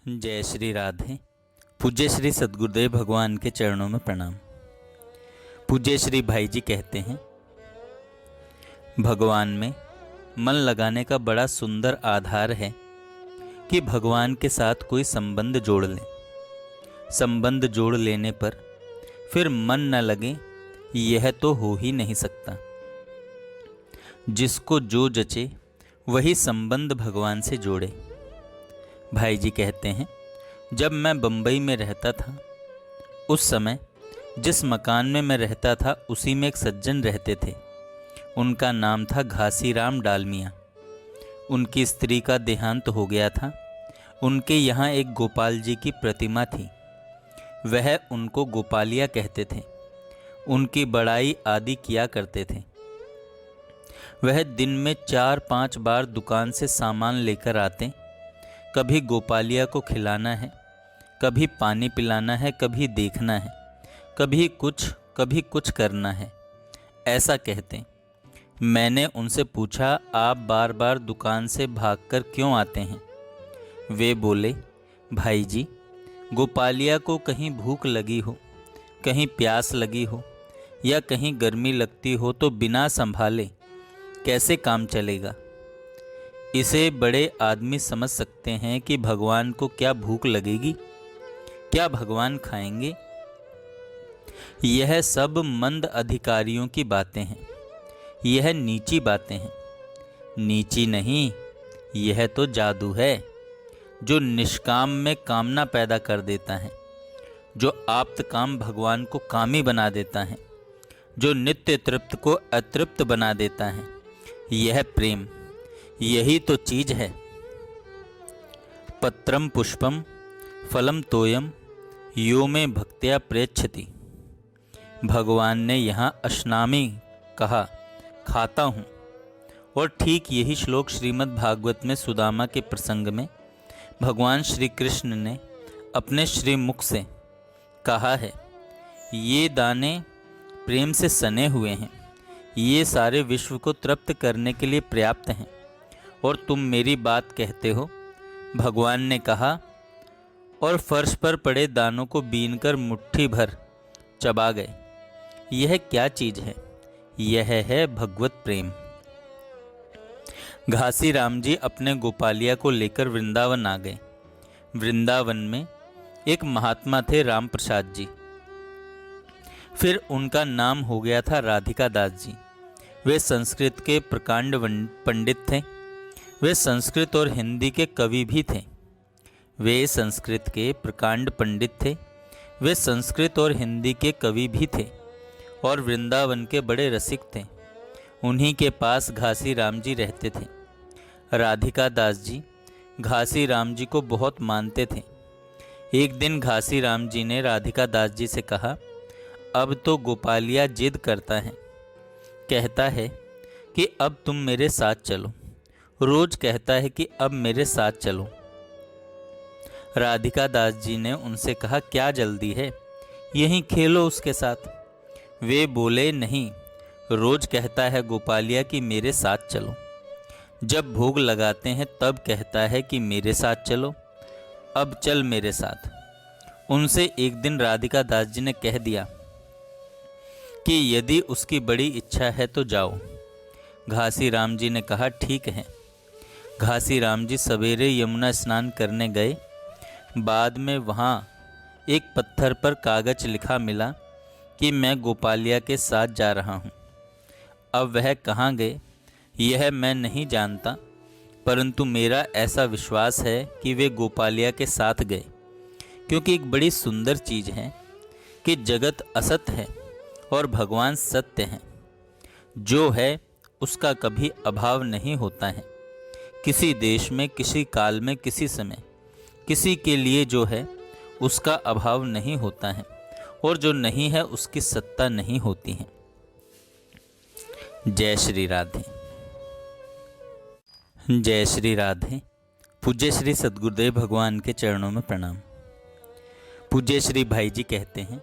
जय श्री राधे। पूज्य श्री सद्गुरुदेव भगवान के चरणों में प्रणाम। पूज्य श्री भाई जी कहते हैं, भगवान में मन लगाने का बड़ा सुंदर आधार है कि भगवान के साथ कोई संबंध जोड़ लें। संबंध जोड़ लेने पर फिर मन न लगे, यह तो हो ही नहीं सकता। जिसको जो जचे वही संबंध भगवान से जोड़े। भाई जी कहते हैं, जब मैं बम्बई में रहता था उस समय जिस मकान में मैं रहता था उसी में एक सज्जन रहते थे। उनका नाम था घासीराम डालमिया। उनकी स्त्री का देहांत हो गया था। उनके यहाँ एक गोपाल जी की प्रतिमा थी। वह उनको गोपालिया कहते थे। उनकी बड़ाई आदि किया करते थे। वह दिन में 4-5 बार दुकान से सामान लेकर आते। कभी गोपालिया को खिलाना है, कभी पानी पिलाना है, कभी देखना है, कभी कुछ करना है, ऐसा कहते। मैंने उनसे पूछा, आप बार बार दुकान से भागकर क्यों आते हैं? वे बोले, भाई जी, गोपालिया को कहीं भूख लगी हो, कहीं प्यास लगी हो या कहीं गर्मी लगती हो तो बिना संभाले कैसे काम चलेगा? इसे बड़े आदमी समझ सकते हैं कि भगवान को क्या भूख लगेगी, क्या भगवान खाएंगे? यह सब मंद अधिकारियों की बातें हैं। यह नीची बातें हैं। नीची नहीं, यह तो जादू है जो निष्काम में कामना पैदा कर देता है, जो आप्त काम भगवान को कामी बना देता है, जो नित्य तृप्त को अतृप्त बना देता है। यह प्रेम, यही तो चीज है। पत्रम पुष्पम फलम तोयम यो में भक्त्या प्रेच्छति। भगवान ने यहाँ अश्नामी कहा, खाता हूँ। और ठीक यही श्लोक श्रीमद् भागवत में सुदामा के प्रसंग में भगवान श्री कृष्ण ने अपने श्रीमुख से कहा है, ये दाने प्रेम से सने हुए हैं, ये सारे विश्व को तृप्त करने के लिए पर्याप्त हैं, और तुम मेरी बात कहते हो। भगवान ने कहा और फर्श पर पड़े दानों को बीनकर मुट्ठी भर चबा गए। यह क्या चीज है? यह है भगवत प्रेम। घासीराम जी अपने गोपालिया को लेकर वृंदावन आ गए। वृंदावन में एक महात्मा थे, राम प्रसाद जी। फिर उनका नाम हो गया था राधिका दास जी। वे संस्कृत के प्रकांड पंडित थे। वे संस्कृत और हिंदी के कवि भी थे। वे संस्कृत के प्रकांड पंडित थे। वे संस्कृत और हिंदी के कवि भी थे और वृंदावन के बड़े रसिक थे। उन्हीं के पास घासीराम जी रहते थे। राधिका दास जी घासीराम जी को बहुत मानते थे। एक दिन घासीराम जी ने राधिका दास जी से कहा, अब तो गोपालिया जिद करता है, कहता है कि अब तुम मेरे साथ चलो। रोज कहता है कि अब मेरे साथ चलो। राधिका दास जी ने उनसे कहा, क्या जल्दी है, यहीं खेलो उसके साथ। वे बोले, नहीं, रोज कहता है गोपालिया कि मेरे साथ चलो। जब भोग लगाते हैं तब कहता है कि मेरे साथ चलो, अब चल मेरे साथ। उनसे एक दिन राधिका दास जी ने कह दिया कि यदि उसकी बड़ी इच्छा है तो जाओ। घासीराम जी ने कहा, ठीक है। घासीराम जी सवेरे यमुना स्नान करने गए। बाद में वहाँ एक पत्थर पर कागज लिखा मिला कि मैं गोपालिया के साथ जा रहा हूँ। अब वह कहाँ गए यह मैं नहीं जानता, परंतु मेरा ऐसा विश्वास है कि वे गोपालिया के साथ गए, क्योंकि एक बड़ी सुंदर चीज़ है कि जगत असत है और भगवान सत्य हैं। जो है उसका कभी अभाव नहीं होता है। किसी देश में, किसी काल में, किसी समय, किसी के लिए जो है उसका अभाव नहीं होता है, और जो नहीं है उसकी सत्ता नहीं होती है। जय श्री राधे। जय श्री राधे। पूज्य श्री सद्गुरुदेव भगवान के चरणों में प्रणाम। पूज्य श्री भाई जी कहते हैं,